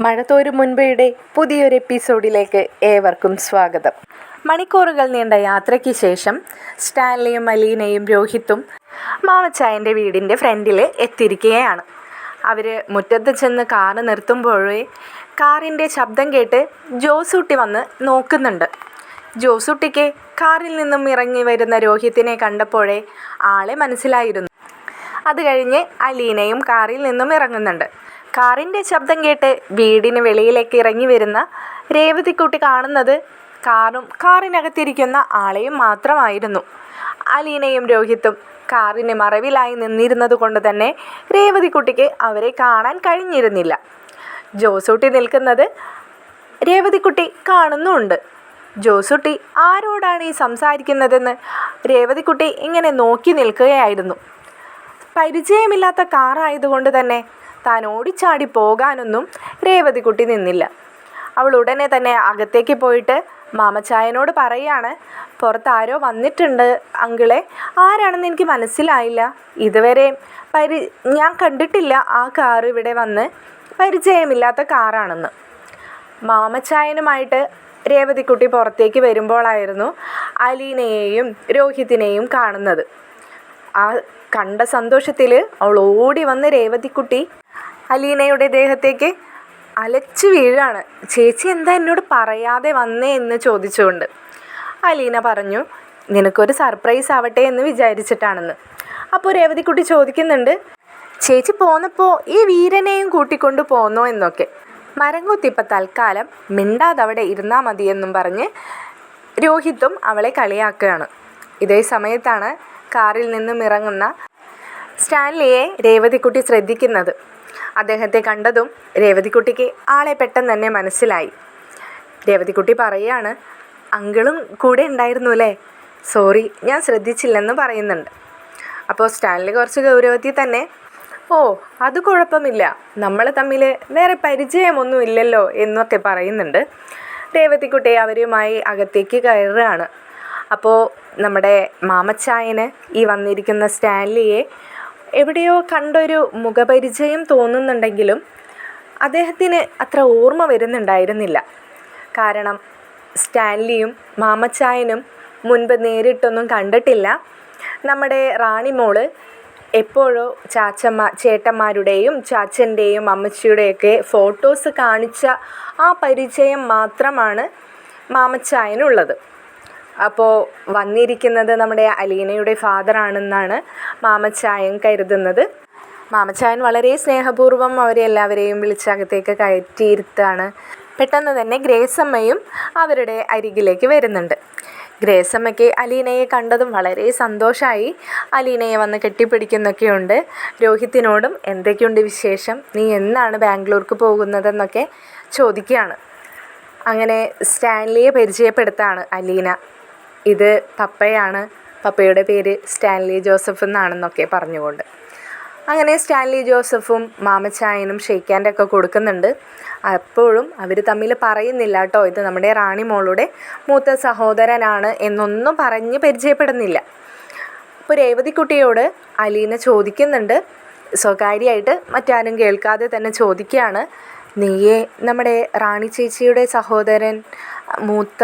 മഴ തോരും മുൻപേയുടെ പുതിയൊരു എപ്പിസോഡിലേക്ക് ഏവർക്കും സ്വാഗതം. മണിക്കൂറുകൾ നീണ്ട യാത്രയ്ക്ക് ശേഷം സ്റ്റാൻലിയും അലീനയും രോഹിത്തും മാമച്ചായൻ്റെ വീടിൻ്റെ ഫ്രണ്ടിൽ എത്തിയിരിക്കുകയാണ്. അവർ മുറ്റത്ത് ചെന്ന് കാറ് നിർത്തുമ്പോഴേ കാറിൻ്റെ ശബ്ദം കേട്ട് ജോസൂട്ടി വന്ന് നോക്കുന്നുണ്ട്. ജോസൂട്ടിക്ക് കാറിൽ നിന്നും ഇറങ്ങി വരുന്ന രോഹിത്തിനെ കണ്ടപ്പോഴേ ആളെ മനസ്സിലായിരുന്നു. അത് കഴിഞ്ഞ് അലീനയും കാറിൽ നിന്നും ഇറങ്ങുന്നുണ്ട്. കാറിൻ്റെ ശബ്ദം കേട്ട് വീടിന് വെളിയിലേക്ക് ഇറങ്ങി വരുന്ന രേവതിക്കുട്ടി കാണുന്നത് കാറും കാറിനകത്തിരിക്കുന്ന ആളെയും മാത്രമായിരുന്നു. അലീനയും രോഹിത്തും കാറിന് മറവിലായി നിന്നിരുന്നത് കൊണ്ട് തന്നെ രേവതിക്കുട്ടിക്ക് അവരെ കാണാൻ കഴിഞ്ഞിരുന്നില്ല. ജോസൂട്ടി നിൽക്കുന്നത് രേവതിക്കുട്ടി കാണുന്നുമുണ്ട്. ജോസൂട്ടി ആരോടാണ് ഈ സംസാരിക്കുന്നതെന്ന് രേവതിക്കുട്ടി ഇങ്ങനെ നോക്കി നിൽക്കുകയായിരുന്നു. പരിചയമില്ലാത്ത കാറായതുകൊണ്ട് തന്നെ താൻ ഓടിച്ചാടി പോകാനൊന്നും രേവതിക്കുട്ടി നിന്നില്ല. അവൾ ഉടനെ തന്നെ അകത്തേക്ക് പോയിട്ട് മാമച്ചായനോട് പറയാണ്, പുറത്താരോ വന്നിട്ടുണ്ട് അങ്കിളെ, ആരാണെന്ന് എനിക്ക് മനസ്സിലായില്ല, ഇതുവരെ ഞാൻ കണ്ടിട്ടില്ല ആ കാറ് ഇവിടെ വന്ന്, പരിചയമില്ലാത്ത കാറാണെന്ന്. മാമച്ചായനുമായിട്ട് രേവതിക്കുട്ടി പുറത്തേക്ക് വരുമ്പോഴായിരുന്നു അലീനയെയും രോഹിത്തിനെയും കാണുന്നത്. ആ കണ്ട സന്തോഷത്തിൽ അവൾ ഓടി വന്ന് രേവതിക്കുട്ടി അലീനയുടെ ദേഹത്തേക്ക് അലച്ചു വീഴാണ്. ചേച്ചി എന്താ എന്നോട് പറയാതെ വന്നേ എന്ന് ചോദിച്ചുകൊണ്ട്. അലീന പറഞ്ഞു, നിനക്കൊരു സർപ്രൈസ് ആവട്ടെ എന്ന് വിചാരിച്ചിട്ടാണെന്ന്. അപ്പോൾ രേവതിക്കുട്ടി ചോദിക്കുന്നുണ്ട്, ചേച്ചി പോന്നപ്പോൾ ഈ വീരനെയും കൂട്ടിക്കൊണ്ട് പോന്നോ എന്നൊക്കെ. മരം കുത്തിപ്പോൾ തൽക്കാലം മിണ്ടാതവിടെ ഇരുന്നാൽ മതിയെന്നും പറഞ്ഞ് രോഹിത്തും അവളെ കളിയാക്കുകയാണ്. ഇതേ സമയത്താണ് കാറിൽ നിന്നും ഇറങ്ങുന്ന സ്റ്റാൻലിയെ രേവതിക്കുട്ടി ശ്രദ്ധിക്കുന്നത്. അദ്ദേഹത്തെ കണ്ടതും രേവതിക്കുട്ടിക്ക് ആളെ പെട്ടെന്ന് തന്നെ മനസ്സിലായി. രേവതിക്കുട്ടി പറയുകയാണ്, അങ്കിളും കൂടെ ഉണ്ടായിരുന്നു അല്ലേ, സോറി ഞാൻ ശ്രദ്ധിച്ചില്ലെന്ന് പറയുന്നുണ്ട്. അപ്പോൾ സ്റ്റാൻലി കുറച്ച് ഗൗരവത്തിൽ തന്നെ, ഓ അത് കുഴപ്പമില്ല, നമ്മൾ തമ്മിൽ വേറെ പരിചയമൊന്നും ഇല്ലല്ലോ എന്നൊക്കെ പറയുന്നുണ്ട്. രേവതിക്കുട്ടി അവരുമായി അകത്തേക്ക് കയറുകയാണ്. അപ്പോൾ നമ്മുടെ മാമച്ചായന് ഈ വന്നിരിക്കുന്ന സ്റ്റാൻലിയെ എവിടെയോ കണ്ടൊരു മുഖപരിചയം തോന്നുന്നുണ്ടെങ്കിലും അദ്ദേഹത്തിന് അത്ര ഓർമ്മ വരുന്നുണ്ടായിരുന്നില്ല. കാരണം സ്റ്റാൻലിയും മാമച്ചായനും മുൻപ് നേരിട്ടൊന്നും കണ്ടിട്ടില്ല. നമ്മുടെ റാണിമോള് എപ്പോഴോ ചേട്ടന്മാരുടെയും ചാച്ചൻ്റെയും അമ്മച്ചിയുടെയൊക്കെ ഫോട്ടോസ് കാണിച്ച ആ പരിചയം മാത്രമാണ് മാമച്ചായനുള്ളത്. അപ്പോൾ വന്നിരിക്കുന്നത് നമ്മുടെ അലീനയുടെ ഫാദറാണെന്നാണ് മാമച്ചായൻ കരുതുന്നത്. മാമച്ചായൻ വളരെ സ്നേഹപൂർവ്വം അവരെല്ലാവരെയും വിളിച്ചകത്തേക്ക് കയറ്റിയിരുത്താണ്. പെട്ടെന്ന് തന്നെ ഗ്രേസമ്മയും അവരുടെ അരികിലേക്ക് വരുന്നുണ്ട്. ഗ്രേസമ്മയ്ക്ക് അലീനയെ കണ്ടതും വളരെ സന്തോഷമായി. അലീനയെ വന്ന് കെട്ടിപ്പിടിക്കുന്നൊക്കെയുണ്ട്. രോഹിത്തിനോടും എന്തൊക്കെയുണ്ട് വിശേഷം, നീ എന്നാണ് ബാംഗ്ലൂർക്ക് പോകുന്നതെന്നൊക്കെ ചോദിക്കുകയാണ്. അങ്ങനെ സ്റ്റാൻലിയെ പരിചയപ്പെടുത്താണ് അലീന. ഇത് പപ്പയാണ്, പപ്പയുടെ പേര് സ്റ്റാൻലി ജോസഫ് എന്നാണെന്നൊക്കെ പറഞ്ഞുകൊണ്ട്. അങ്ങനെ സ്റ്റാൻലി ജോസഫും മാമച്ചായനും ഷെയ്ക്ക് ഹാൻഡൊക്കെ കൊടുക്കുന്നുണ്ട്. അപ്പോഴും അവർ തമ്മിൽ പറയുന്നില്ല കേട്ടോ, ഇത് നമ്മുടെ റാണി മോളുടെ മൂത്ത സഹോദരനാണ് എന്നൊന്നും പറഞ്ഞ് പരിചയപ്പെടുന്നില്ല. അപ്പോൾ രേവതിക്കുട്ടിയോട് അലീന ചോദിക്കുന്നുണ്ട്, സ്വകാര്യമായിട്ട് മറ്റാരും കേൾക്കാതെ തന്നെ ചോദിക്കുകയാണ്, നീയേ നമ്മുടെ റാണി ചേച്ചിയുടെ സഹോദരൻ മൂത്ത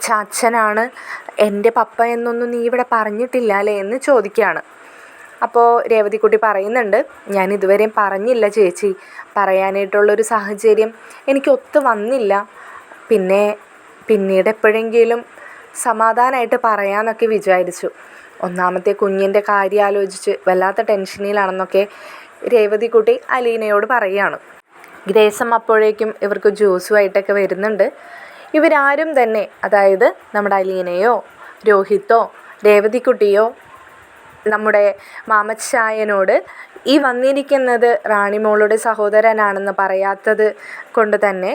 ചാച്ചനാണ്, എൻ്റെ പപ്പ എന്നൊന്നും നീ ഇവിടെ പറഞ്ഞിട്ടില്ല അല്ലേ എന്ന് ചോദിക്കുകയാണ്. അപ്പോൾ രേവതിക്കുട്ടി പറയുന്നുണ്ട്, ഞാൻ ഇതുവരെയും പറഞ്ഞില്ല ചേച്ചി, പറയാനായിട്ടുള്ളൊരു സാഹചര്യം എനിക്ക് ഒത്തു വന്നില്ല, പിന്നീട് എപ്പോഴെങ്കിലും സമാധാനമായിട്ട് പറയാമെന്നൊക്കെ വിചാരിച്ചു. ഒന്നാമത്തെ കുഞ്ഞിൻ്റെ കാര്യം ആലോചിച്ച് വല്ലാത്ത ടെൻഷനിലാണെന്നൊക്കെ രേവതിക്കുട്ടി അലീനയോട് പറയുകയാണ്. ഗ്രേസം അപ്പോഴേക്കും ഇവർക്ക് ജ്യൂസുമായിട്ടൊക്കെ വരുന്നുണ്ട്. ഇവരാരും തന്നെ, അതായത് നമ്മുടെ അലീനയോ രോഹിത്തോ രേവതിക്കുട്ടിയോ നമ്മുടെ മാമച്ചായനോട് ഈ വന്നിരിക്കുന്നത് റാണിമോളുടെ സഹോദരനാണെന്ന് പറയാത്തത് കൊണ്ട് തന്നെ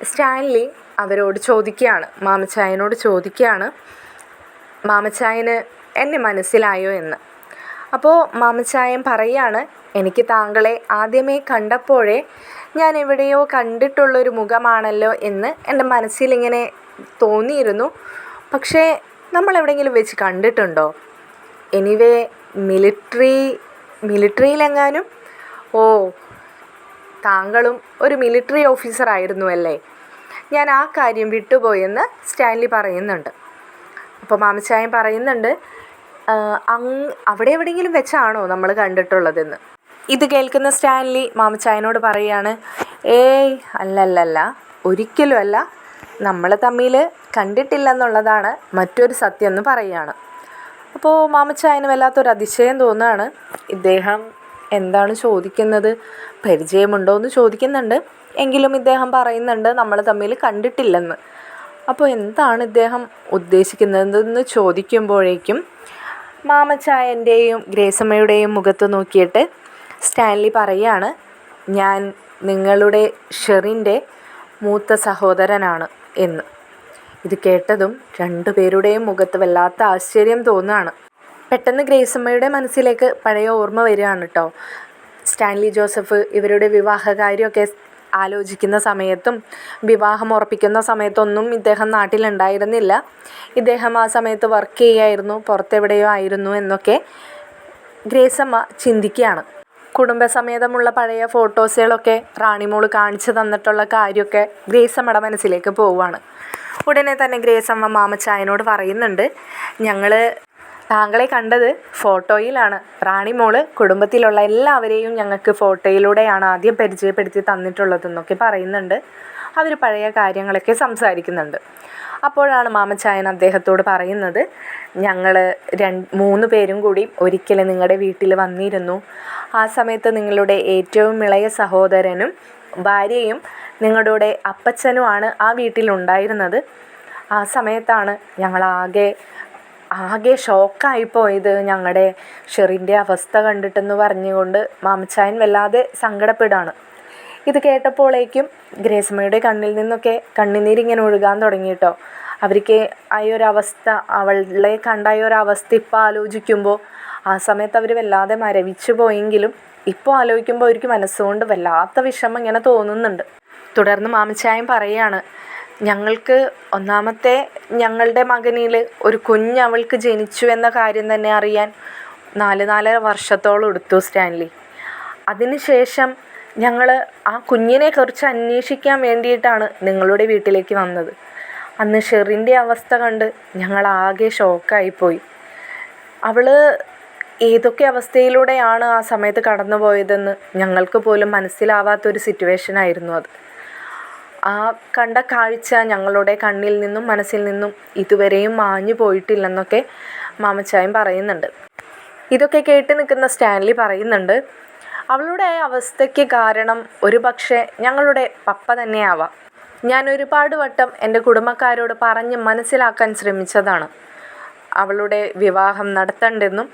സ്റ്റാൻലി അവരോട് ചോദിക്കുകയാണ്, മാമച്ചായനോട് ചോദിക്കുകയാണ്, മാമച്ചായന് എന്നെ മനസ്സിലായോ എന്ന്. അപ്പോൾ മാമച്ചായൻ പറയാണ്, എനിക്ക് താങ്കളെ ആദ്യമേ കണ്ടപ്പോഴേ ഞാൻ എവിടെയോ കണ്ടിട്ടുള്ളൊരു മുഖമാണല്ലോ എന്ന് എൻ്റെ മനസ്സിലിങ്ങനെ തോന്നിയിരുന്നു, പക്ഷേ നമ്മൾ എവിടെയെങ്കിലും വെച്ച് കണ്ടിട്ടുണ്ടോ? എനിവേ മിലിറ്ററിയിലെങ്ങാനും? ഓ താങ്കളും ഒരു മിലിറ്ററി ഓഫീസർ ആയിരുന്നു അല്ലേ? ഞാൻ ആ കാര്യം വിട്ടുപോയെന്ന് സ്റ്റാൻലി പറയുന്നുണ്ട്. അപ്പോൾ മാമച്ചായൻ പറയുന്നുണ്ട്, അവിടെ എവിടെയെങ്കിലും വെച്ചാണോ നമ്മൾ കണ്ടിട്ടുള്ളതെന്ന്. ഇത് കേൾക്കുന്ന സ്റ്റാൻലി മാമച്ചായനോട് പറയാണ്, ഏയ് അല്ലല്ലല്ല, ഒരിക്കലുമല്ല, നമ്മൾ തമ്മിൽ കണ്ടിട്ടില്ലെന്നുള്ളതാണ് മറ്റൊരു സത്യം എന്ന് പറയുകയാണ്. അപ്പോൾ മാമച്ചായന് വല്ലാത്തൊരു അതിശയം തോന്നുകയാണ്. ഇദ്ദേഹം എന്താണ് ചോദിക്കുന്നത്, പരിചയമുണ്ടോ എന്ന് ചോദിക്കുന്നുണ്ട്. എങ്കിലും ഇദ്ദേഹം പറയുന്നുണ്ട് നമ്മൾ തമ്മിൽ കണ്ടിട്ടില്ലെന്ന്. അപ്പോൾ എന്താണ് ഇദ്ദേഹം ഉദ്ദേശിക്കുന്നതെന്ന് ചോദിക്കുമ്പോഴേക്കും മാമച്ചായൻ്റെയും ഗ്രേസമ്മയുടെയും മുഖത്ത് നോക്കിയിട്ട് സ്റ്റാൻലി പറയുകയാണ്, ഞാൻ നിങ്ങളുടെ ഷെറിൻ്റെ മൂത്ത സഹോദരനാണ് എന്ന്. ഇത് കേട്ടതും രണ്ടുപേരുടെയും മുഖത്ത് വല്ലാത്ത ആശ്ചര്യം തോന്നുകയാണ്. പെട്ടെന്ന് ഗ്രേസമ്മയുടെ മനസ്സിലേക്ക് പഴയ ഓർമ്മ വരികയാണ് കേട്ടോ. സ്റ്റാൻലി ജോസഫ് ഇവരുടെ വിവാഹകാര്യമൊക്കെ ആലോചിക്കുന്ന സമയത്തും വിവാഹം ഉറപ്പിക്കുന്ന സമയത്തൊന്നും ഇദ്ദേഹം നാട്ടിലുണ്ടായിരുന്നില്ല. ഇദ്ദേഹം ആ സമയത്ത് വർക്ക് ചെയ്യുമായിരുന്നു, പുറത്തെവിടെയോ ആയിരുന്നു എന്നൊക്കെ ഗ്രേസമ്മ ചിന്തിക്കുകയാണ്. കുടുംബസമേതമുള്ള പഴയ ഫോട്ടോസുകളൊക്കെ റാണിമോൾ കാണിച്ചു തന്നിട്ടുള്ള കാര്യമൊക്കെ ഗ്രേസമ്മയുടെ മനസ്സിലേക്ക് പോവുകയാണ്. ഉടനെ തന്നെ ഗ്രേസമ്മ മാമച്ചായനോട് പറയുന്നുണ്ട്, ഞങ്ങൾ താങ്കളെ കണ്ടത് ഫോട്ടോയിലാണ്. റാണിമോൾ കുടുംബത്തിലുള്ള എല്ലാവരെയും ഞങ്ങൾക്ക് ഫോട്ടോയിലൂടെയാണ് ആദ്യം പരിചയപ്പെടുത്തി തന്നിട്ടുള്ളതെന്നൊക്കെ പറയുന്നുണ്ട്. അവർ പഴയ കാര്യങ്ങളൊക്കെ സംസാരിക്കുന്നുണ്ട്. അപ്പോഴാണ് മാമച്ചായൻ അദ്ദേഹത്തോട് പറയുന്നത്, ഞങ്ങൾ 3 പേരും കൂടി ഒരിക്കൽ നിങ്ങളുടെ വീട്ടിൽ വന്നിരുന്നു. ആ സമയത്ത് നിങ്ങളുടെ ഏറ്റവും ഇളയ സഹോദരനും ഭാര്യയും നിങ്ങളുടെ അപ്പച്ചനുമാണ് ആ വീട്ടിലുണ്ടായിരുന്നത്. ആ സമയത്താണ് ഞങ്ങളാകെ ഷോക്കായിപ്പോയത് ഞങ്ങളുടെ ഷെറിൻ്റെ അവസ്ഥ കണ്ടിട്ടെന്ന് പറഞ്ഞുകൊണ്ട് മാമച്ചായൻ വല്ലാതെ സങ്കടപ്പെടുകയാണ്. ഇത് കേട്ടപ്പോഴേക്കും ഗ്രേസമ്മയുടെ കണ്ണിൽ നിന്നൊക്കെ കണ്ണുനീരിങ്ങനെ ഒഴുകാൻ തുടങ്ങിയിട്ടോ. അവർക്ക് ആയൊരവസ്ഥ, അവളെ കണ്ടായൊരവസ്ഥ ഇപ്പോൾ ആലോചിക്കുമ്പോൾ ആ സമയത്ത് അവർ വല്ലാതെ മരവിച്ചു പോയെങ്കിലും ഇപ്പോൾ ആലോചിക്കുമ്പോൾ അവർക്ക് മനസ്സുകൊണ്ട് വല്ലാത്ത വിഷമം ഇങ്ങനെ തോന്നുന്നുണ്ട്. തുടർന്ന് മാമച്ചായൻ പറയുകയാണ്, ഞങ്ങൾക്ക് ഒന്നാമത്തെ ഞങ്ങളുടെ മകനിൽ ഒരു കുഞ്ഞ് അവൾക്ക് ജനിച്ചു എന്ന കാര്യം തന്നെ അറിയാൻ 4.5 വർഷത്തോളം എടുത്തു സ്റ്റാൻലി. അതിനുശേഷം ഞങ്ങൾ ആ കുഞ്ഞിനെ കുറിച്ച് അന്വേഷിക്കാൻ വേണ്ടിയിട്ടാണ് നിങ്ങളുടെ വീട്ടിലേക്ക് വന്നത്. അന്ന് ഷെറിൻ്റെ അവസ്ഥ കണ്ട് ഞങ്ങളാകെ ഷോക്കായിപ്പോയി. അവൾ ഏതൊക്കെ അവസ്ഥയിലൂടെയാണ് ആ സമയത്ത് കടന്നു പോയതെന്ന് ഞങ്ങൾക്ക് പോലും മനസ്സിലാവാത്തൊരു സിറ്റുവേഷനായിരുന്നു അത്. ആ കണ്ട കാഴ്ച ഞങ്ങളുടെ കണ്ണിൽ നിന്നും മനസ്സിൽ നിന്നും ഇതുവരെയും മാഞ്ഞു പോയിട്ടില്ലെന്നൊക്കെ മാമച്ചായൻ പറയുന്നുണ്ട്. ഇതൊക്കെ കേട്ട് നിൽക്കുന്ന സ്റ്റാൻലി പറയുന്നുണ്ട്, അവളുടെ അവസ്ഥയ്ക്ക് കാരണം ഒരു പക്ഷേ ഞങ്ങളുടെ പപ്പ തന്നെയാവാം. ഞാൻ ഒരുപാട് വട്ടം എൻ്റെ കുടുംബക്കാരോട് പറഞ്ഞ് മനസ്സിലാക്കാൻ ശ്രമിച്ചതാണ്. അവളുടെ വിവാഹം നടത്തണ്ടെന്നും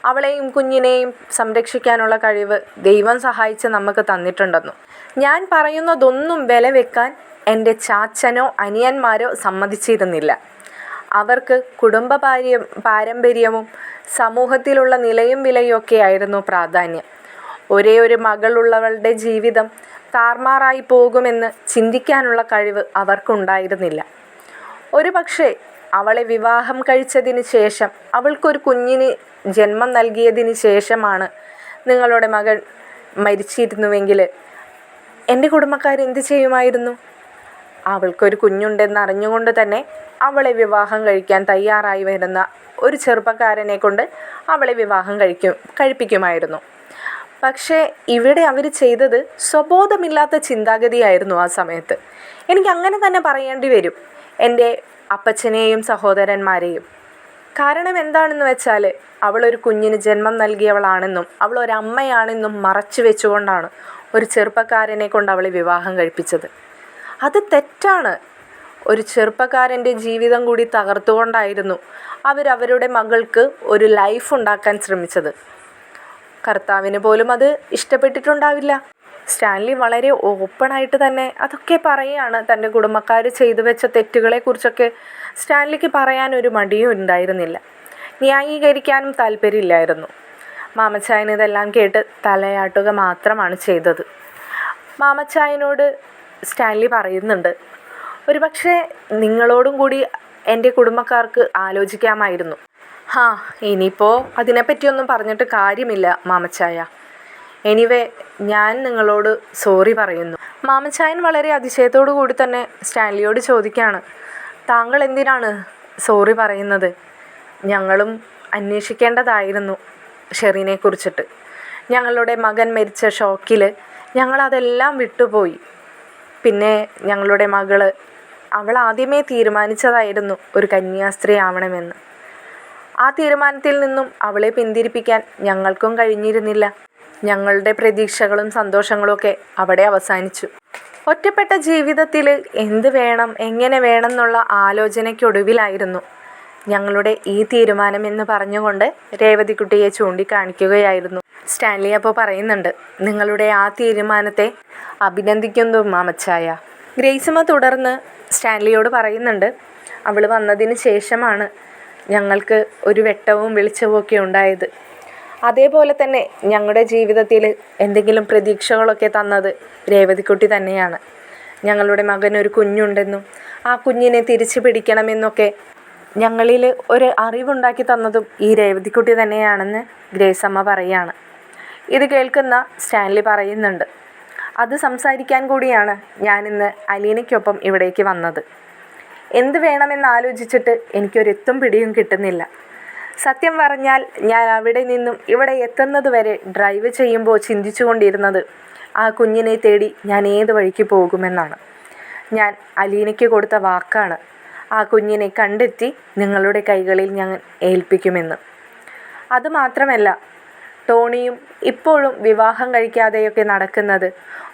അവളെയും കുഞ്ഞിനെയും സംരക്ഷിക്കാനുള്ള കഴിവ് ദൈവം സഹായിച്ച് നമുക്ക് തന്നിട്ടുണ്ടെന്നും. ഞാൻ പറയുന്നതൊന്നും വില വെക്കാൻ എൻ്റെ ചാച്ചനോ അനിയന്മാരോ സമ്മതിച്ചിരുന്നില്ല. അവർക്ക് പാരമ്പര്യവും സമൂഹത്തിലുള്ള നിലയും വിലയും ഒക്കെയായിരുന്നു പ്രാധാന്യം. ഒരേ ഒരു മകളുള്ളവളുടെ ജീവിതം താറുമാറായി പോകുമെന്ന് ചിന്തിക്കാനുള്ള കഴിവ് അവർക്കുണ്ടായിരുന്നില്ല. ഒരു പക്ഷേ അവളെ വിവാഹം കഴിച്ചതിന് ശേഷം, അവൾക്കൊരു കുഞ്ഞിന് ജന്മം നൽകിയതിന് ശേഷമാണ് നിങ്ങളുടെ മകൾ മരിച്ചിരുന്നുവെങ്കിൽ എൻ്റെ കുടുംബക്കാരെന്ത് ചെയ്യുമായിരുന്നു? അവൾക്കൊരു കുഞ്ഞുണ്ടെന്ന് അറിഞ്ഞുകൊണ്ട് തന്നെ അവളെ വിവാഹം കഴിക്കാൻ തയ്യാറായി വരുന്ന ഒരു ചെറുപ്പക്കാരനെ കൊണ്ട് അവളെ വിവാഹം കഴിപ്പിക്കുമായിരുന്നു. പക്ഷേ ഇവിടെ അവർ ചെയ്തത് സ്വബോധമില്ലാത്ത ചിന്താഗതിയായിരുന്നു ആ സമയത്ത്. എനിക്കങ്ങനെ തന്നെ പറയേണ്ടി വരും എൻ്റെ അപ്പച്ചനെയും സഹോദരന്മാരെയും. കാരണം എന്താണെന്ന് വെച്ചാൽ, അവളൊരു കുഞ്ഞിന് ജന്മം നൽകിയവളാണെന്നും അവളൊരമ്മയാണെന്നും മറച്ചു വെച്ചുകൊണ്ടാണ് ഒരു ചെറുപ്പക്കാരനെ കൊണ്ട് അവളെ വിവാഹം കഴിപ്പിച്ചത്. അത് തെറ്റാണ്. ഒരു ചെറുപ്പക്കാരൻ്റെ ജീവിതം കൂടി തകർത്തുകൊണ്ടായിരുന്നു അവരവരുടെ മകൾക്ക് ഒരു ലൈഫ് ഉണ്ടാക്കാൻ ശ്രമിച്ചത്. കർത്താവിന് പോലും അത് ഇഷ്ടപ്പെട്ടിട്ടുണ്ടാവില്ല. സ്റ്റാൻലി വളരെ ഓപ്പണായിട്ട് തന്നെ അതൊക്കെ പറയുകയാണ്. തൻ്റെ കുടുംബക്കാർ ചെയ്തു വെച്ച തെറ്റുകളെക്കുറിച്ചൊക്കെ സ്റ്റാൻലിക്ക് പറയാനൊരു മടിയും ഉണ്ടായിരുന്നില്ല. ന്യായീകരിക്കാനും താല്പര്യമില്ലായിരുന്നു. മാമച്ചായൻ ഇതെല്ലാം കേട്ട് തലയാട്ടുക മാത്രമാണ് ചെയ്തത്. മാമച്ചായനോട് സ്റ്റാൻലി പറയുന്നുണ്ട്, ഒരുപക്ഷെ നിങ്ങളോടും കൂടി എൻ്റെ കുടുംബക്കാർക്ക് ആലോചിക്കാമായിരുന്നു. ഇനിയിപ്പോൾ അതിനെപ്പറ്റിയൊന്നും പറഞ്ഞിട്ട് കാര്യമില്ല മാമച്ചായ. എനിവേ ഞാൻ നിങ്ങളോട് സോറി പറയുന്നു. മാമച്ചായൻ വളരെ അതിശയത്തോടു കൂടി തന്നെ സ്റ്റാൻലിയോട് ചോദിക്കുകയാണ്, താങ്കൾ എന്തിനാണ് സോറി പറയുന്നത്? ഞങ്ങളും അന്വേഷിക്കേണ്ടതായിരുന്നു ഷെറിനെ കുറിച്ചിട്ട്. ഞങ്ങളുടെ മകൻ മരിച്ച ഷോക്കിൽ ഞങ്ങളതെല്ലാം വിട്ടുപോയി. പിന്നെ ഞങ്ങളുടെ മകൾ, അവൾ ആദ്യമേ തീരുമാനിച്ചതായിരുന്നു ഒരു കന്യാസ്ത്രീ ആവണമെന്ന്. ആ തീരുമാനത്തിൽ നിന്നും അവളെ പിന്തിരിപ്പിക്കാൻ ഞങ്ങൾക്കും കഴിഞ്ഞിരുന്നില്ല. ഞങ്ങളുടെ പ്രതീക്ഷകളും സന്തോഷങ്ങളും ഒക്കെ അവിടെ അവസാനിച്ചു. ഒറ്റപ്പെട്ട ജീവിതത്തിൽ എന്ത് വേണം, എങ്ങനെ വേണം എന്നുള്ള ആലോചനയ്ക്കൊടുവിലായിരുന്നു ഞങ്ങളുടെ ഈ തീരുമാനം എന്ന് പറഞ്ഞുകൊണ്ട് രേവതിക്കുട്ടിയെ ചൂണ്ടിക്കാണിക്കുകയായിരുന്നു. സ്റ്റാൻലി അപ്പോൾ പറയുന്നുണ്ട്, നിങ്ങളുടെ ആ തീരുമാനത്തെ അഭിനന്ദിക്കുന്നു മാമച്ചായ. ഗ്രേസമ്മ തുടർന്ന് സ്റ്റാൻലിയോട് പറയുന്നുണ്ട്, അവൾ വന്നതിന് ശേഷമാണ് ഞങ്ങൾക്ക് ഒരു വെട്ടവും വെളിച്ചവും ഒക്കെ ഉണ്ടായത്. അതേപോലെ തന്നെ ഞങ്ങളുടെ ജീവിതത്തിൽ എന്തെങ്കിലും പ്രതീക്ഷകളൊക്കെ തന്നത് രേവതിക്കുട്ടി തന്നെയാണ്. ഞങ്ങളുടെ മകനൊരു കുഞ്ഞുണ്ടെന്നും ആ കുഞ്ഞിനെ തിരിച്ചു പിടിക്കണമെന്നൊക്കെ ഞങ്ങളിൽ ഒരു അറിവുണ്ടാക്കി തന്നതും ഈ രേവതിക്കുട്ടി തന്നെയാണെന്ന് ഗ്രേസമ്മ പറയുകയാണ്. ഇത് കേൾക്കുന്ന സ്റ്റാൻലി പറയുന്നുണ്ട്, അത് സംസാരിക്കാൻ കൂടിയാണ് ഞാനിന്ന് അലീനയ്ക്കൊപ്പം ഇവിടേക്ക് വന്നത്. എന്ത് വേണമെന്ന് ആലോചിച്ചിട്ട് എനിക്കൊരെത്തും പിടിയും കിട്ടുന്നില്ല. സത്യം പറഞ്ഞാൽ ഞാൻ അവിടെ നിന്നും ഇവിടെ എത്തുന്നത് വരെ ഡ്രൈവ് ചെയ്യുമ്പോൾ ചിന്തിച്ചു കൊണ്ടിരുന്നത് ആ കുഞ്ഞിനെ തേടി ഞാൻ ഏത് വഴിക്ക് പോകുമെന്നാണ്. ഞാൻ അലീനയ്ക്ക് കൊടുത്ത വാക്കാണ് ആ കുഞ്ഞിനെ കണ്ടെത്തി നിങ്ങളുടെ കൈകളിൽ ഞാൻ ഏൽപ്പിക്കുമെന്ന്. അതുമാത്രമല്ല, ടോണിയും ഇപ്പോഴും വിവാഹം കഴിക്കാതെയൊക്കെ നടക്കുന്നത്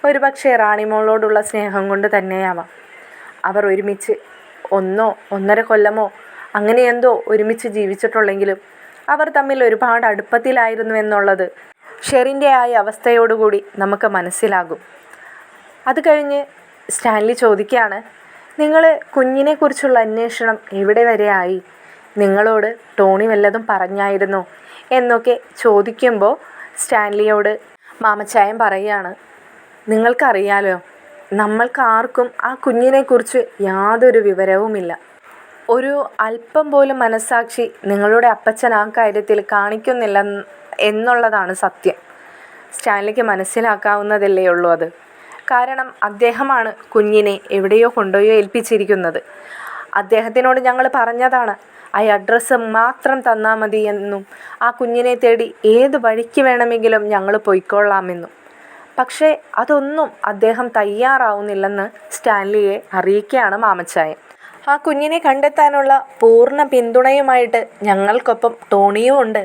ഒരുപക്ഷെ റാണിമോളോടുള്ള സ്നേഹം കൊണ്ട് തന്നെയാവാം. അവർ ഒരുമിച്ച് 1-1.5 കൊല്ലമോ അങ്ങനെ എന്തോ ഒരുമിച്ച് ജീവിച്ചിട്ടുള്ളെങ്കിലും അവർ തമ്മിൽ ഒരുപാട് അടുപ്പത്തിലായിരുന്നു എന്നുള്ളത് ഷെറിൻ്റെ ആ അവസ്ഥയോടുകൂടി നമുക്ക് മനസ്സിലാകും. അത് കഴിഞ്ഞ് സ്റ്റാൻലി ചോദിക്കുകയാണ്, നിങ്ങൾ കുഞ്ഞിനെക്കുറിച്ചുള്ള അന്വേഷണം എവിടെ വരെ ആയി? നിങ്ങളോട് ടോണി വല്ലതും പറഞ്ഞായിരുന്നോ എന്നൊക്കെ ചോദിക്കുമ്പോൾ സ്റ്റാൻലിയോട് മാമച്ചായൻ പറയുകയാണ്, നിങ്ങൾക്കറിയാലോ, നമ്മൾക്ക് ആർക്കും ആ കുഞ്ഞിനെക്കുറിച്ച് യാതൊരു വിവരവുമില്ല. ഒരു അല്പം പോലും മനസ്സാക്ഷി നിങ്ങളുടെ അപ്പച്ചൻ ആ കാര്യത്തിൽ കാണിക്കുന്നില്ല എന്നുള്ളതാണ് സത്യം. സ്റ്റാൻലിക്ക് മനസ്സിലാക്കാവുന്നതല്ലേ ഉള്ളൂ അത്. കാരണം അദ്ദേഹമാണ് കുഞ്ഞിനെ എവിടെയോ കൊണ്ടുപോയോ ഏൽപ്പിച്ചിരിക്കുന്നത്. അദ്ദേഹത്തിനോട് ഞങ്ങൾ പറഞ്ഞതാണ് ആ അഡ്രസ്സ് മാത്രം തന്നാൽ മതി എന്നും ആ കുഞ്ഞിനെ തേടി ഏത് വഴിക്ക് വേണമെങ്കിലും ഞങ്ങൾ പൊയ്ക്കൊള്ളാമെന്നും. പക്ഷേ അതൊന്നും അദ്ദേഹം തയ്യാറാവുന്നില്ലെന്ന് സ്റ്റാൻലിയെ അറിയിക്കുകയാണ് മാമച്ചായൻ. ആ കുഞ്ഞിനെ കണ്ടെത്താനുള്ള പൂർണ്ണ പിന്തുണയുമായിട്ട് ഞങ്ങൾക്കൊപ്പം ടോണിയും ഉണ്ട്.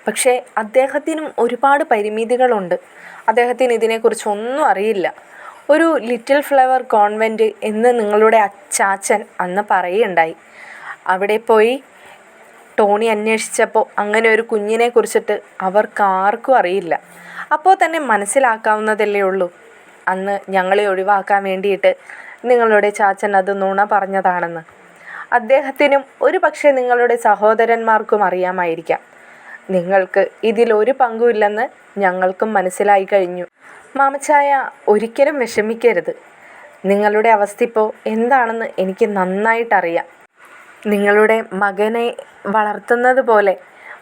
പക്ഷേ അദ്ദേഹത്തിനും ഒരുപാട് പരിമിതികളുണ്ട്. അദ്ദേഹത്തിന് ഇതിനെക്കുറിച്ചൊന്നും അറിയില്ല. ഒരു ലിറ്റിൽ ഫ്ലവർ കോൺവെൻറ്റ് എന്ന് നിങ്ങളുടെ അച്ചാച്ചൻ അന്ന് പറയുകയുണ്ടായി. അവിടെ പോയി ടോണി അന്വേഷിച്ചപ്പോൾ അങ്ങനെ ഒരു കുഞ്ഞിനെ കുറിച്ചിട്ട് അവർക്കാർക്കും അറിയില്ല. അപ്പോൾ തന്നെ മനസ്സിലാക്കാവുന്നതല്ലേ ഉള്ളൂ, അന്ന് ഞങ്ങളെ ഒഴിവാക്കാൻ വേണ്ടിയിട്ട് നിങ്ങളുടെ ചാച്ചൻ അത് നുണ പറഞ്ഞതാണെന്ന്. അദ്ദേഹത്തിനും ഒരു പക്ഷേ നിങ്ങളുടെ സഹോദരന്മാർക്കും അറിയാമായിരിക്കാം. നിങ്ങൾക്ക് ഇതിലൊരു പങ്കുമില്ലെന്ന് ഞങ്ങൾക്കും മനസ്സിലായി കഴിഞ്ഞു. മാമച്ചായ ഒരിക്കലും വിഷമിക്കരുത്. നിങ്ങളുടെ അവസ്ഥ ഇപ്പോൾ എന്താണെന്ന് എനിക്ക് നന്നായിട്ടറിയാം. നിങ്ങളുടെ മകനെ വളർത്തുന്നത് പോലെ,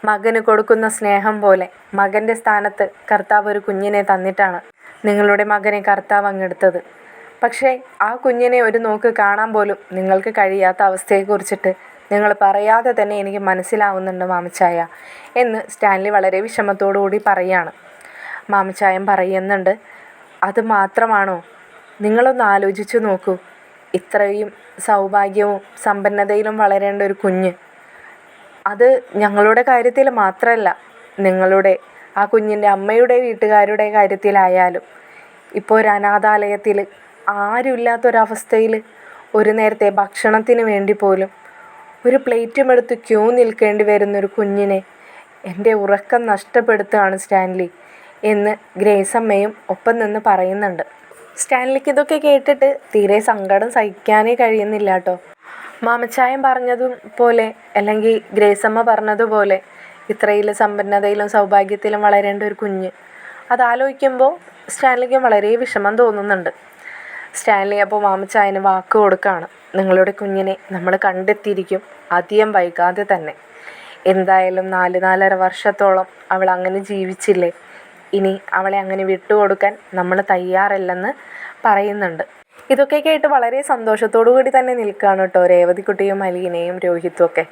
മകന് കൊടുക്കുന്ന സ്നേഹം പോലെ മകൻ്റെ സ്ഥാനത്ത് കർത്താവ് ഒരു കുഞ്ഞിനെ തന്നിട്ടാണ് നിങ്ങളുടെ മകനെ കർത്താവ് അങ്ങെടുത്തത്. പക്ഷേ ആ കുഞ്ഞിനെ ഒരു നോക്ക് കാണാൻ പോലും നിങ്ങൾക്ക് കഴിയാത്ത അവസ്ഥയെക്കുറിച്ചിട്ട് നിങ്ങൾ പറയാതെ തന്നെ എനിക്ക് മനസ്സിലാവുന്നുണ്ട് മാമച്ചായ എന്ന് സ്റ്റാൻലി വളരെ വിഷമത്തോടു കൂടി പറയുകയാണ്. മാമച്ചായൻ പറയുന്നുണ്ട്, അത് മാത്രമാണോ? നിങ്ങളൊന്ന് ആലോചിച്ചു നോക്കൂ, ഇത്രയും സൗഭാഗ്യവും സമ്പന്നതയിലും വളരേണ്ട ഒരു കുഞ്ഞ്, അത് ഞങ്ങളുടെ കാര്യത്തിൽ മാത്രമല്ല, നിങ്ങളുടെ ആ കുഞ്ഞിൻ്റെ അമ്മയുടെ വീട്ടുകാരുടെ കാര്യത്തിലായാലും ഇപ്പോൾ ഒരു അനാഥാലയത്തിൽ ആരുമില്ലാത്തൊരവസ്ഥയിൽ ഒരു നേരത്തെ ഭക്ഷണത്തിന് വേണ്ടി പോലും ഒരു പ്ലേറ്റും എടുത്ത് ക്യൂ നിൽക്കേണ്ടി വരുന്നൊരു കുഞ്ഞിനെ എൻ്റെ ഉറക്കം നഷ്ടപ്പെടുത്തുകയാണ് സ്റ്റാൻലി എന്ന് ഗ്രേസമ്മയും ഒപ്പം നിന്ന് പറയുന്നുണ്ട്. സ്റ്റാൻലിക്ക് ഇതൊക്കെ കേട്ടിട്ട് തീരെ സങ്കടം സഹിക്കാനേ കഴിയുന്നില്ല കേട്ടോ. മാമച്ചായൻ പറഞ്ഞതും പോലെ അല്ലെങ്കിൽ ഗ്രേസമ്മ പറഞ്ഞതുപോലെ ഇത്രയിലും സമ്പന്നതയിലും സൗഭാഗ്യത്തിലും വളരേണ്ട ഒരു കുഞ്ഞ്, അതാലോചിക്കുമ്പോൾ സ്റ്റാൻലിക്ക് വളരെ വിഷമം തോന്നുന്നുണ്ട്. സ്റ്റാൻലി അപ്പോൾ മാമച്ചായന് വാക്ക് കൊടുക്കുകയാണ്, നിങ്ങളുടെ കുഞ്ഞിനെ നമ്മൾ കണ്ടെത്തിയിരിക്കും അധികം വൈകാതെ തന്നെ. എന്തായാലും 4-4.5 വർഷത്തോളം അവൾ അങ്ങനെ ജീവിച്ചില്ലേ, ഇനി അവളെ അങ്ങനെ വിട്ടുകൊടുക്കാൻ നമ്മൾ തയ്യാറല്ലെന്ന് പറയുന്നുണ്ട്. ഇതൊക്കെ കേട്ട് വളരെ സന്തോഷത്തോടു കൂടി തന്നെ നിൽക്കുകയാണ് കേട്ടോ രേവതിക്കുട്ടിയും അലീനയും രോഹിത്തും ഒക്കെ.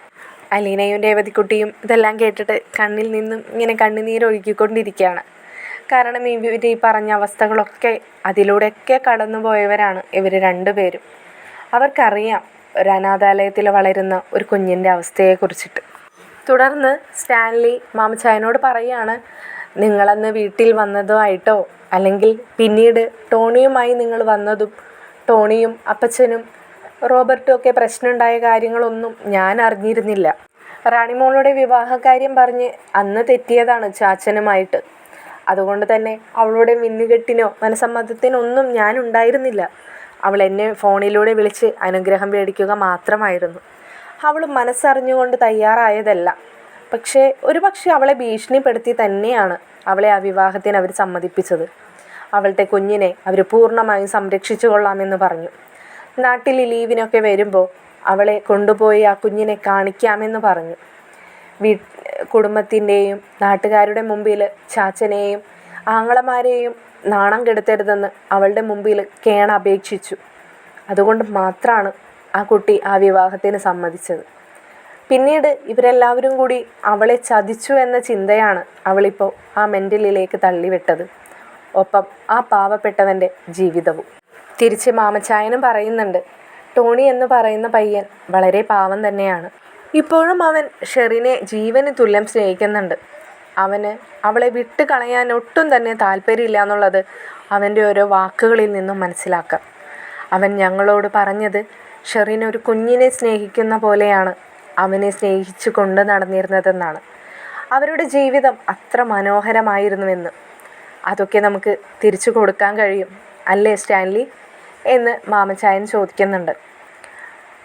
അലീനയും രേവതിക്കുട്ടിയും ഇതെല്ലാം കേട്ടിട്ട് കണ്ണിൽ നിന്നും ഇങ്ങനെ കണ്ണുനീരൊഴുക്കിക്കൊണ്ടിരിക്കുകയാണ്. കാരണം ഇവർ ഈ പറഞ്ഞ അവസ്ഥകളൊക്കെ അതിലൂടെയൊക്കെ കടന്നു പോയവരാണ് ഇവർ രണ്ടുപേരും. അവർക്കറിയാം ഒരു അനാഥാലയത്തിൽ വളരുന്ന ഒരു കുഞ്ഞിൻ്റെ അവസ്ഥയെക്കുറിച്ചിട്ട്. തുടർന്ന് സ്റ്റാൻലി മാമച്ചായനോട് പറയുകയാണ്, നിങ്ങളന്ന് വീട്ടിൽ വന്നതുമായിട്ടോ അല്ലെങ്കിൽ പിന്നീട് ടോണിയുമായി നിങ്ങൾ വന്നതും ടോണിയും അപ്പച്ചനും റോബർട്ടും ഒക്കെ പ്രശ്നമുണ്ടായ കാര്യങ്ങളൊന്നും ഞാൻ അറിഞ്ഞിരുന്നില്ല. റാണിമോളുടെ വിവാഹകാര്യം പറഞ്ഞ് അന്ന് തെറ്റിയതാണ് ചാച്ചനുമായിട്ട്. അതുകൊണ്ട് തന്നെ അവളുടെ മിന്നുകെട്ടിനോ മനസമ്മതത്തിനോ ഒന്നും ഞാൻ ഉണ്ടായിരുന്നില്ല. അവൾ എന്നെ ഫോണിലൂടെ വിളിച്ച് അനുഗ്രഹം മേടിക്കുക മാത്രമായിരുന്നു. അവൾ മനസ്സറിഞ്ഞുകൊണ്ട് തയ്യാറായതല്ല. പക്ഷേ അവളെ ഭീഷണിപ്പെടുത്തി തന്നെയാണ് അവളെ ആ വിവാഹത്തിന് അവർ സമ്മതിപ്പിച്ചത്. അവളുടെ കുഞ്ഞിനെ അവർ പൂർണ്ണമായും സംരക്ഷിച്ചു കൊള്ളാമെന്ന് പറഞ്ഞു. നാട്ടിൽ ലീവിനൊക്കെ വരുമ്പോൾ അവളെ കൊണ്ടുപോയി ആ കുഞ്ഞിനെ കാണിക്കാമെന്ന് പറഞ്ഞു. കുടുംബത്തിൻ്റെയും നാട്ടുകാരുടെ മുമ്പിൽ ചാച്ചനെയും ആങ്ങളമാരെയും നാണം കെടുത്തരുതെന്ന് അവളുടെ മുമ്പിൽ കേണപേക്ഷിച്ചു. അതുകൊണ്ട് മാത്രമാണ് ആ കുട്ടി ആ വിവാഹത്തിന് സമ്മതിച്ചത്. പിന്നീട് ഇവരെല്ലാവരും കൂടി അവളെ ചതിച്ചു എന്ന ചിന്തയാണ് അവളിപ്പോൾ ആ മെൻ്റലിലേക്ക് തള്ളിവിട്ടത്. ഒപ്പം ആ പാവപ്പെട്ടവൻ്റെ ജീവിതവും. തിരിച്ച് മാമച്ചായനും പറയുന്നുണ്ട്, ടോണി എന്ന് പറയുന്ന പയ്യൻ വളരെ പാവം തന്നെയാണ്. ഇപ്പോഴും അവൻ ഷെറിനെ ജീവന് തുല്യം സ്നേഹിക്കുന്നുണ്ട്. അവന് അവളെ വിട്ട് കളയാൻ ഒട്ടും തന്നെ താല്പര്യമില്ല എന്നുള്ളത് അവൻ്റെ ഓരോ വാക്കുകളിൽ നിന്നും മനസ്സിലാക്കാം. അവൻ ഞങ്ങളോട് പറഞ്ഞത് ഷെറിനെ ഒരു കുഞ്ഞിനെ സ്നേഹിക്കുന്ന പോലെയാണ് അവനെ സ്നേഹിച്ചു കൊണ്ട് നടന്നിരുന്നതെന്നാണ്. അവരുടെ ജീവിതം അത്ര മനോഹരമായിരുന്നുവെന്ന്. അതൊക്കെ നമുക്ക് തിരിച്ചു കൊടുക്കാൻ കഴിയും അല്ലേ സ്റ്റാൻലി എന്ന് മാമച്ചായൻ ചോദിക്കുന്നുണ്ട്.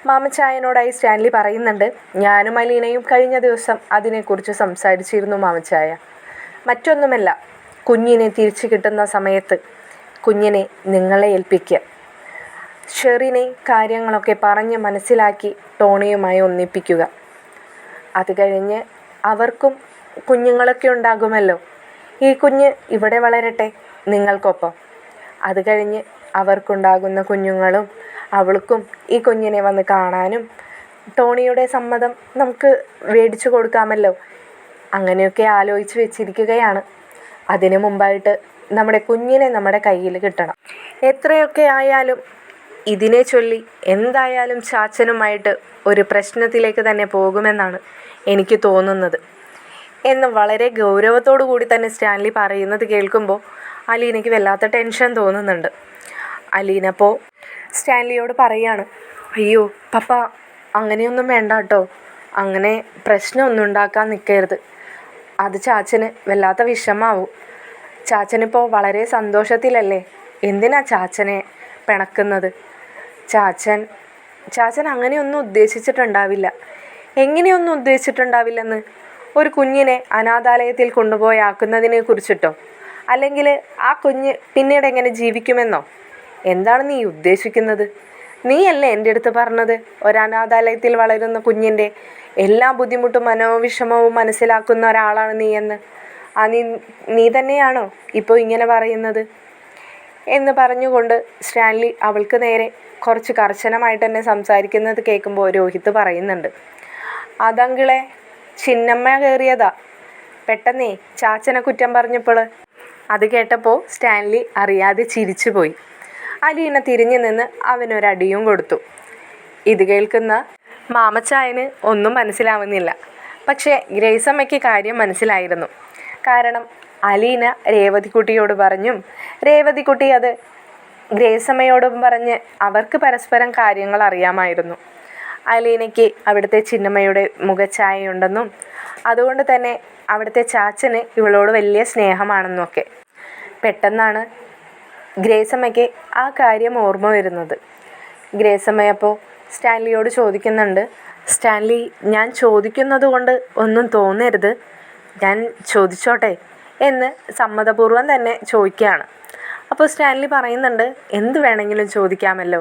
മാമച്ചായനോടായി സ്റ്റാൻലി പറയുന്നുണ്ട്, ഞാനും അലീനയും കഴിഞ്ഞ ദിവസം അതിനെക്കുറിച്ച് സംസാരിച്ചിരുന്നു മാമച്ചായ. മറ്റൊന്നുമല്ല, കുഞ്ഞിനെ തിരിച്ചു കിട്ടുന്ന സമയത്ത് കുഞ്ഞിനെ നിങ്ങളെ ഏൽപ്പിക്കുക. ഷെറിനെ കാര്യങ്ങളൊക്കെ പറഞ്ഞ് മനസ്സിലാക്കി ടോണിയുമായി ഒന്നിപ്പിക്കുക. അത് കഴിഞ്ഞ് അവർക്കും കുഞ്ഞുങ്ങളൊക്കെ ഉണ്ടാകുമല്ലോ. ഈ കുഞ്ഞ് ഇവിടെ വളരട്ടെ നിങ്ങൾക്കൊപ്പം. അത് കഴിഞ്ഞ് അവർക്കുണ്ടാകുന്ന കുഞ്ഞുങ്ങളും അവൾക്കും ഈ കുഞ്ഞിനെ വന്ന് കാണാനും ടോണിയുടെ സമ്മതം നമുക്ക് മേടിച്ചു കൊടുക്കാമല്ലോ. അങ്ങനെയൊക്കെ ആലോചിച്ച് വെച്ചിരിക്കുകയാണ്. അതിനു മുമ്പായിട്ട് നമ്മുടെ കുഞ്ഞിനെ നമ്മുടെ കയ്യിൽ കിട്ടണം. എത്രയൊക്കെ ആയാലും ഇതിനെ ചൊല്ലി എന്തായാലും ചാച്ചനുമായിട്ട് ഒരു പ്രശ്നത്തിലേക്ക് തന്നെ പോകുമെന്നാണ് എനിക്ക് തോന്നുന്നത് എന്ന് വളരെ ഗൗരവത്തോടു കൂടി തന്നെ സ്റ്റാൻലി പറയുന്നത് കേൾക്കുമ്പോൾ അലീനയ്ക്ക് വല്ലാത്ത ടെൻഷൻ തോന്നുന്നുണ്ട്. അലീന അപ്പോൾ സ്റ്റാൻലിയോട് പറയാണ്, അയ്യോ പപ്പ അങ്ങനെയൊന്നും വേണ്ട കേട്ടോ, അങ്ങനെ പ്രശ്നമൊന്നും ഉണ്ടാക്കാൻ നിൽക്കരുത്. അത് ചാച്ചന് വല്ലാത്ത വിഷമാവും. ചാച്ചനിപ്പോൾ വളരെ സന്തോഷത്തിലല്ലേ, എന്തിനാ ചാച്ചനെ പിണക്കുന്നത്? ചാച്ചൻ അങ്ങനെയൊന്നും ഉദ്ദേശിച്ചിട്ടുണ്ടാവില്ല. എങ്ങനെയൊന്നും ഉദ്ദേശിച്ചിട്ടുണ്ടാവില്ലെന്ന്? ഒരു കുഞ്ഞിനെ അനാഥാലയത്തിൽ കൊണ്ടുപോയി ആക്കുന്നതിനെ കുറിച്ചിട്ടോ, അല്ലെങ്കിൽ ആ കുഞ്ഞ് പിന്നീട് എങ്ങനെ ജീവിക്കുമെന്നോ? എന്താണ് നീ ഉദ്ദേശിക്കുന്നത്? നീയല്ലേ എൻ്റെ അടുത്ത് പറഞ്ഞത് ഒരു അനാഥാലയത്തിൽ വളരുന്ന കുഞ്ഞിൻ്റെ എല്ലാ ബുദ്ധിമുട്ടും മനോവിഷമവും മനസ്സിലാക്കുന്ന ഒരാളാണ് നീ എന്ന്. നീ തന്നെയാണോ ഇപ്പോൾ ഇങ്ങനെ പറയുന്നത് എന്ന് പറഞ്ഞുകൊണ്ട് സ്റ്റാൻലി അവൾക്ക് നേരെ കുറച്ച് കർശനമായിട്ട് തന്നെ സംസാരിക്കുന്നത് കേൾക്കുമ്പോൾ രോഹിത്ത് പറയുന്നുണ്ട്, അതങ്കിളെ ചിന്നമ്മ കയറിയതാ, പെട്ടെന്നേ ചാച്ചനെ കുറ്റം പറഞ്ഞപ്പോൾ. അത് കേട്ടപ്പോൾ സ്റ്റാൻലി അറിയാതെ ചിരിച്ചുപോയി. അലീന തിരിഞ്ഞു നിന്ന് അവനൊരടിയും കൊടുത്തു. ഇത് കേൾക്കുന്ന മാമച്ചായന് ഒന്നും മനസ്സിലാവുന്നില്ല. പക്ഷേ ഗ്രേസമ്മയ്ക്ക് കാര്യം മനസ്സിലായിരുന്നു. കാരണം അലീന രേവതിക്കുട്ടിയോട് പറഞ്ഞും രേവതിക്കുട്ടി അത് ഗ്രേസമ്മയോടും പറഞ്ഞ് അവർക്ക് പരസ്പരം കാര്യങ്ങൾ അറിയാമായിരുന്നു. അലീനയ്ക്ക് അവിടുത്തെ ചിന്നമ്മയുടെ മുഖഛായയുണ്ടെന്നും അതുകൊണ്ട് തന്നെ അവിടുത്തെ ചാച്ചന് ഇവളോട് വലിയ സ്നേഹമാണെന്നൊക്കെ. പെട്ടെന്നാണ് ഗ്രേസമ്മയ്ക്ക് ആ കാര്യം ഓർമ്മ വരുന്നത്. ഗ്രേസമ്മയപ്പോൾ സ്റ്റാൻലിയോട് ചോദിക്കുന്നുണ്ട്, സ്റ്റാൻലി ഞാൻ ചോദിക്കുന്നത് കൊണ്ട് ഒന്നും തോന്നരുത്, ഞാൻ ചോദിച്ചോട്ടെ എന്ന് സമ്മതപൂർവ്വം തന്നെ ചോദിക്കുകയാണ്. അപ്പോൾ സ്റ്റാൻലി പറയുന്നുണ്ട്, എന്ത് വേണമെങ്കിലും ചോദിക്കാമല്ലോ,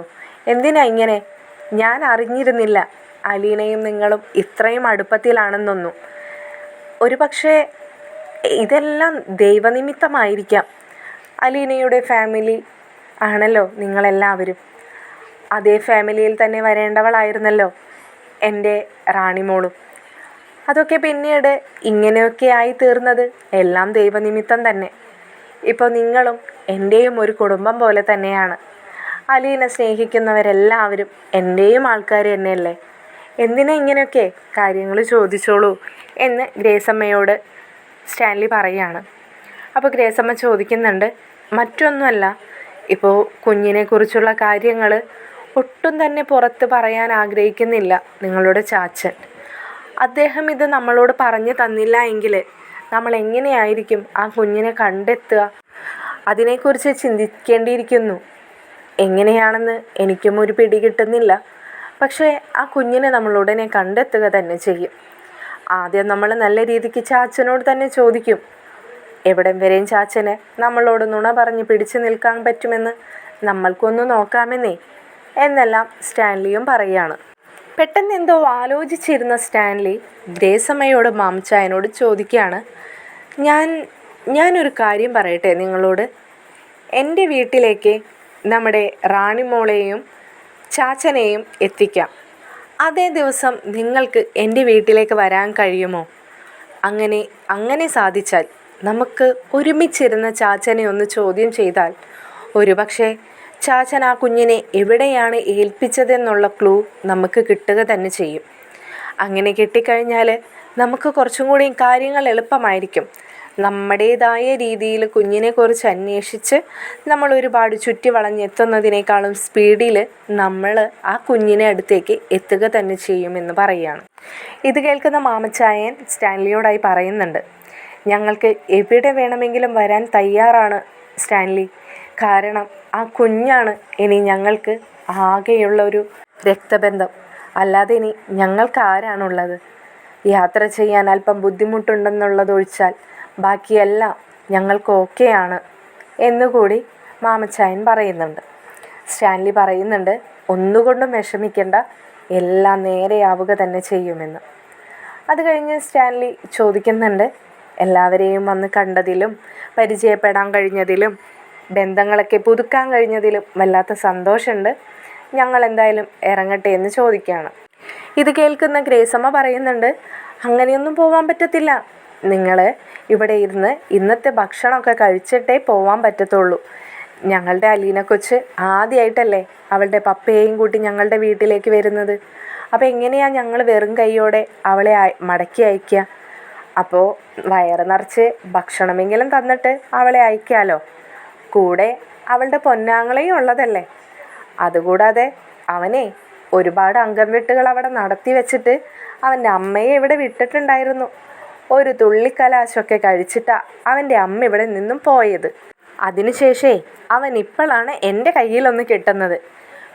എന്തിനാ ഇങ്ങനെ? ഞാൻ അറിഞ്ഞിരുന്നില്ല അലീനയും നിങ്ങളും ഇത്രയും അടുപ്പത്തിലാണെന്നൊന്നും. ഒരു പക്ഷേ ഇതെല്ലാം ദൈവനിമിത്തമായിരിക്കാം. അലീനയുടെ ഫാമിലി ആണല്ലോ നിങ്ങളെല്ലാവരും. അതേ ഫാമിലിയിൽ തന്നെ വരേണ്ടവളായിരുന്നല്ലോ എൻ്റെ റാണിമോളും. അതൊക്കെ പിന്നീട് ഇങ്ങനെയൊക്കെ ആയി തീർന്നത് എല്ലാം ദൈവനിമിത്തം തന്നെ. ഇപ്പോൾ നിങ്ങളും എൻ്റെയും ഒരു കുടുംബം പോലെ തന്നെയാണ്. അലീന സ്നേഹിക്കുന്നവരെല്ലാവരും എൻ്റെയും ആൾക്കാർ തന്നെയല്ലേ. എന്തിനാ ഇങ്ങനെയൊക്കെ കാര്യങ്ങൾ ചോദിച്ചോളൂ എന്ന് ഗ്രേസമ്മയോട് സ്റ്റാൻലി പറയുകയാണ്. അപ്പോൾ ഗ്രേസമ്മ ചോദിക്കുന്നുണ്ട്, മറ്റൊന്നുമല്ല, ഇപ്പോൾ കുഞ്ഞിനെക്കുറിച്ചുള്ള കാര്യങ്ങൾ ഒട്ടും തന്നെ പുറത്ത് പറയാൻ ആഗ്രഹിക്കുന്നില്ല നിങ്ങളുടെ ചാച്ചൻ. അദ്ദേഹം ഇത് നമ്മളോട് പറഞ്ഞു തന്നില്ല എങ്കിൽ നമ്മൾ എങ്ങനെയായിരിക്കും ആ കുഞ്ഞിനെ കണ്ടെത്തുക? അതിനെക്കുറിച്ച് ചിന്തിക്കേണ്ടിയിരിക്കുന്നു. എങ്ങനെയാണെന്ന് എനിക്കും ഒരു പിടി കിട്ടുന്നില്ല. പക്ഷേ ആ കുഞ്ഞിനെ നമ്മൾ ഉടനെ കണ്ടെത്തുക തന്നെ ചെയ്യും. ആദ്യം നമ്മൾ നല്ല രീതിക്ക് ചാച്ചനോട് തന്നെ ചോദിക്കും. എവിടം വരെയും ചാച്ചന് നമ്മളോട് നുണ പറഞ്ഞ് പിടിച്ചു നിൽക്കാൻ പറ്റുമെന്ന് നമ്മൾക്കൊന്ന് നോക്കാമെന്നേ എന്നെല്ലാം സ്റ്റാൻലിയും പറയുകയാണ്. പെട്ടെന്ന് എന്തോ ആലോചിച്ചിരുന്ന സ്റ്റാൻലി ഗ്രേസമ്മയോട് മാംചായനോട് ചോദിക്കുകയാണ്, ഞാനൊരു കാര്യം പറയട്ടെ നിങ്ങളോട്. എൻ്റെ വീട്ടിലേക്ക് നമ്മുടെ റാണിമോളെയും ചാച്ചനെയും എത്തിക്കാം. അതേ ദിവസം നിങ്ങൾക്ക് എൻ്റെ വീട്ടിലേക്ക് വരാൻ കഴിയുമോ? അങ്ങനെ സാധിച്ചാൽ നമുക്ക് ഒരുമിച്ചിരുന്ന ചാച്ചനെ ഒന്ന് ചോദ്യം ചെയ്താൽ ഒരുപക്ഷെ ചാച്ചൻ ആ കുഞ്ഞിനെ എവിടെയാണ് ഏൽപ്പിച്ചതെന്നുള്ള ക്ലൂ നമുക്ക് കിട്ടുക തന്നെ ചെയ്യും. അങ്ങനെ കിട്ടിക്കഴിഞ്ഞാൽ നമുക്ക് കുറച്ചും കൂടി കാര്യങ്ങൾ എളുപ്പമായിരിക്കും. നമ്മുടേതായ രീതിയിൽ കുഞ്ഞിനെക്കുറിച്ച് അന്വേഷിച്ച് നമ്മൾ ഒരുപാട് ചുറ്റി വളഞ്ഞെത്തുന്നതിനേക്കാളും സ്പീഡിൽ നമ്മൾ ആ കുഞ്ഞിനെ അടുത്തേക്ക് എത്തുക തന്നെ ചെയ്യുമെന്ന് പറയുകയാണ്. ഇത് കേൾക്കുന്ന മാമച്ചായൻ സ്റ്റാൻലിയോടായി പറയുന്നുണ്ട്, ഞങ്ങൾക്ക് എവിടെ വേണമെങ്കിലും വരാൻ തയ്യാറാണ് സ്റ്റാൻലി. കാരണം ആ കുഞ്ഞാണ് ഇനി ഞങ്ങൾക്ക് ആകെയുള്ള ഒരു രക്തബന്ധം. അല്ലാതെ ഇനി ഞങ്ങൾക്ക് ആരാണുള്ളത്? യാത്ര ചെയ്യാൻ അല്പം ബുദ്ധിമുട്ടുണ്ടെന്നുള്ളതൊഴിച്ചാൽ ബാക്കിയെല്ലാം ഞങ്ങൾക്ക് ഓക്കെയാണ് എന്നുകൂടി മാമച്ചായൻ പറയുന്നുണ്ട്. സ്റ്റാൻലി പറയുന്നുണ്ട്, ഒന്നുകൊണ്ടും വിഷമിക്കേണ്ട, എല്ലാം നേരെയാവുക തന്നെ ചെയ്യുമെന്ന്. അത് കഴിഞ്ഞ് സ്റ്റാൻലി ചോദിക്കുന്നുണ്ട്, എല്ലാവരെയും വന്ന് കണ്ടതിലും പരിചയപ്പെടാൻ കഴിഞ്ഞതിലും ബന്ധങ്ങളൊക്കെ പുതുക്കാൻ കഴിഞ്ഞതിലും വല്ലാത്ത സന്തോഷമുണ്ട്. ഞങ്ങൾ എന്തായാലും ഇറങ്ങട്ടെ എന്ന് ചോദിക്കുകയാണ്. ഇത് കേൾക്കുന്ന ഗ്രേസമ്മ പറയുന്നുണ്ട്, അങ്ങനെയൊന്നും പോകാൻ പറ്റത്തില്ല. നിങ്ങൾ ഇവിടെ ഇരുന്ന് ഇന്നത്തെ ഭക്ഷണമൊക്കെ കഴിച്ചിട്ടേ പോകാൻ പറ്റത്തുള്ളൂ. ഞങ്ങളുടെ അലീന കൊച്ച് ആദ്യമായിട്ടല്ലേ അവളുടെ പപ്പയെയും കൂട്ടി ഞങ്ങളുടെ വീട്ടിലേക്ക് വരുന്നത്. അപ്പോൾ എങ്ങനെയാണ് ഞങ്ങൾ വെറും കൈയോടെ അവളെ മടക്കി അയക്കുക? അപ്പോൾ വയറ് നിറച്ച് ഭക്ഷണമെങ്കിലും തന്നിട്ട് അവളെ അയക്കാമല്ലോ. കൂടെ അവളുടെ പൊന്നാങ്ങളെയും ഉള്ളതല്ലേ. അതുകൂടാതെ അവനെ ഒരുപാട് അംഗം വെട്ടുകൾ അവിടെ നടത്തി വെച്ചിട്ട് അവൻ്റെ അമ്മയെ ഇവിടെ വിട്ടിട്ടുണ്ടായിരുന്നു. ഒരു തുള്ളിക്കലാശമൊക്കെ കഴിച്ചിട്ടാണ് അവൻ്റെ അമ്മ ഇവിടെ നിന്നും പോയത്. അതിനുശേഷമേ അവൻ ഇപ്പോഴാണ് എൻ്റെ കയ്യിലൊന്ന് കിട്ടുന്നത്.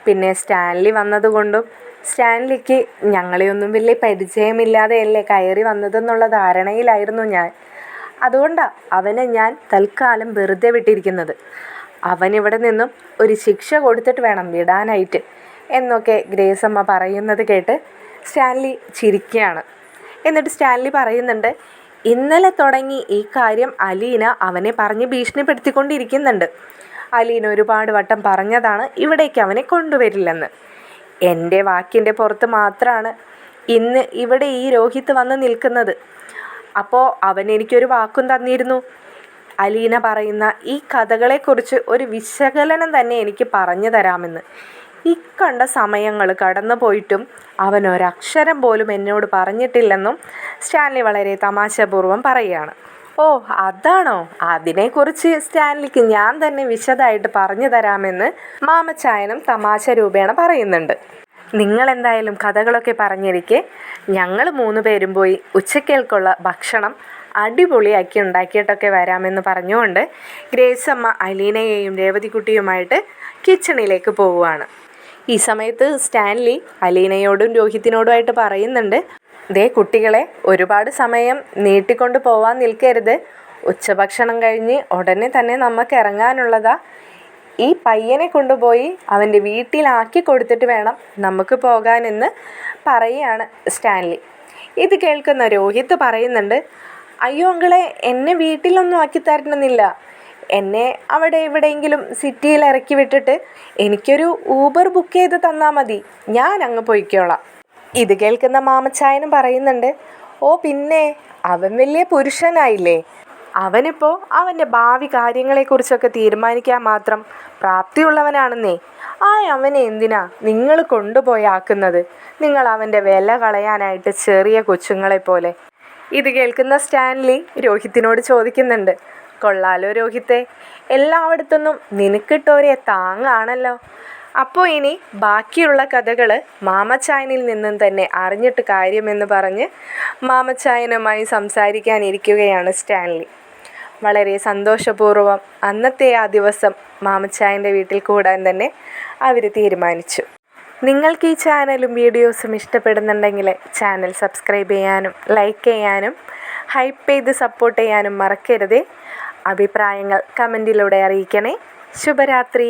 പിന്നെ സ്റ്റാൻലി വന്നതുകൊണ്ടും സ്റ്റാൻലിക്ക് ഞങ്ങളെയൊന്നും വലിയ പരിചയമില്ലാതെയല്ലേ കയറി വന്നതെന്നുള്ള ധാരണയിലായിരുന്നു ഞാൻ. അതുകൊണ്ടാണ് അവനെ ഞാൻ തൽക്കാലം വെറുതെ വിട്ടിരിക്കുന്നത്. അവനിവിടെ നിന്നും ഒരു ശിക്ഷ കൊടുത്തിട്ട് വേണം വിടാനായിട്ട് എന്നൊക്കെ ഗ്രേസമ്മ പറയുന്നത് കേട്ട് സ്റ്റാൻലി ചിരിക്കുകയാണ്. എന്നിട്ട് സ്റ്റാൻലി പറയുന്നുണ്ട്, ഇന്നലെ തുടങ്ങി ഈ കാര്യം അലീന അവനെ പറഞ്ഞ് ഭീഷണിപ്പെടുത്തിക്കൊണ്ടിരിക്കുന്നുണ്ട്. അലീന ഒരുപാട് വട്ടം പറഞ്ഞതാണ് ഇവിടേക്ക് അവനെ കൊണ്ടുവരില്ലെന്ന്. എൻ്റെ വാക്കിൻ്റെ പുറത്ത് മാത്രമാണ് ഇന്ന് ഇവിടെ ഈ രോഹിത്ത് വന്ന് നിൽക്കുന്നത്. അപ്പോൾ അവൻ എനിക്കൊരു വാക്കും തന്നിരുന്നു, അലീന പറയുന്ന ഈ കഥകളെക്കുറിച്ച് ഒരു വിശകലനം തന്നെ എനിക്ക് പറഞ്ഞു തരാമെന്ന്. ഇക്കണ്ട സമയങ്ങൾ കടന്നു പോയിട്ടും അവൻ ഒരക്ഷരം പോലും എന്നോട് പറഞ്ഞിട്ടില്ലെന്നും സ്റ്റാൻലി വളരെ തമാശപൂർവ്വം പറയുകയാണ്. ഓ അതാണോ? അതിനെക്കുറിച്ച് സ്റ്റാൻലിക്ക് ഞാൻ തന്നെ വിശദമായിട്ട് പറഞ്ഞു തരാമെന്ന് മാമച്ചായനും തമാശ രൂപേണ പറയുന്നുണ്ട്. നിങ്ങളെന്തായാലും കഥകളൊക്കെ പറഞ്ഞിരിക്കെ ഞങ്ങൾ 3 പേരും പോയി ഉച്ചക്കേൽക്കുള്ള ഭക്ഷണം അടിപൊളിയാക്കി ഉണ്ടാക്കിയിട്ടൊക്കെ വരാമെന്ന് പറഞ്ഞുകൊണ്ട് ഗ്രേസമ്മ അലീനയെയും രേവതിക്കുട്ടിയുമായിട്ട് കിച്ചണിലേക്ക് പോവുകയാണ്. ഈ സമയത്ത് സ്റ്റാൻലി അലീനയോടും രോഹിത്തിനോടുമായിട്ട് പറയുന്നുണ്ട്, ദേ കുട്ടികളെ, ഒരുപാട് സമയം നീട്ടിക്കൊണ്ട് പോവാൻ നിൽക്കരുത്. ഉച്ചഭക്ഷണം കഴിഞ്ഞ് ഉടനെ തന്നെ നമുക്ക് ഇറങ്ങാനുള്ളതാ. ഈ പയ്യനെ കൊണ്ടുപോയി അവൻ്റെ വീട്ടിലാക്കി കൊടുത്തിട്ട് വേണം നമുക്ക് പോകാനെന്ന് പറയുകയാണ് സ്റ്റാൻലി. ഇത് കേൾക്കുന്ന രോഹിത്ത് പറയുന്നുണ്ട്, അയ്യോ അങ്കിളെ, എന്നെ വീട്ടിലൊന്നും ആക്കി തരണമെന്നില്ല. എന്നെ അവിടെ എവിടെയെങ്കിലും സിറ്റിയിൽ ഇറക്കി വിട്ടിട്ട് എനിക്കൊരു ഊബർ ബുക്ക് ചെയ്ത് തന്നാൽ മതി, ഞാൻ അങ്ങ് പോയിക്കോളാം. ഇത് കേൾക്കുന്ന മാമച്ചായനും പറയുന്നുണ്ട്, ഓ പിന്നെ, അവൻ വലിയ പുരുഷനായില്ലേ, അവനിപ്പോൾ അവൻ്റെ ഭാവി കാര്യങ്ങളെക്കുറിച്ചൊക്കെ തീരുമാനിക്കാൻ മാത്രം പ്രാപ്തിയുള്ളവനാണെന്നേ. അവനെ എന്തിനാ നിങ്ങൾ കൊണ്ടുപോയി ആക്കുന്നത്? നിങ്ങൾ അവൻ്റെ വില കളയാനായിട്ട് ചെറിയ കൊച്ചുങ്ങളെ പോലെ. ഇത് കേൾക്കുന്ന സ്റ്റാൻലി രോഹിത്തിനോട് ചോദിക്കുന്നുണ്ട്, കൊള്ളാലോ രോഹിത്തെ, എല്ലായിടത്തുനിന്നും നിനക്കിട്ടോരെ താങ്ങാണല്ലോ. അപ്പോൾ ഇനി ബാക്കിയുള്ള കഥകൾ മാമച്ചായനിൽ നിന്നും തന്നെ അറിഞ്ഞിട്ട് കാര്യമെന്ന് പറഞ്ഞ് മാമച്ചായനുമായി സംസാരിക്കാനിരിക്കുകയാണ് സ്റ്റാൻലി. വളരെ സന്തോഷപൂർവ്വം അന്നത്തെ ആ ദിവസം മാമച്ചായൻ്റെ വീട്ടിൽ കൂടാൻ തന്നെ അവർ തീരുമാനിച്ചു. നിങ്ങൾക്ക് ഈ ചാനലും വീഡിയോസും ഇഷ്ടപ്പെടുന്നുണ്ടെങ്കിൽ ചാനൽ സബ്സ്ക്രൈബ് ചെയ്യാനും ലൈക്ക് ചെയ്യാനും ഹൈപ്പ് ചെയ്ത് സപ്പോർട്ട് ചെയ്യാനും മറക്കരുതേ. അഭിപ്രായങ്ങൾ കമൻറ്റിലൂടെ അറിയിക്കണേ. ശുഭരാത്രി.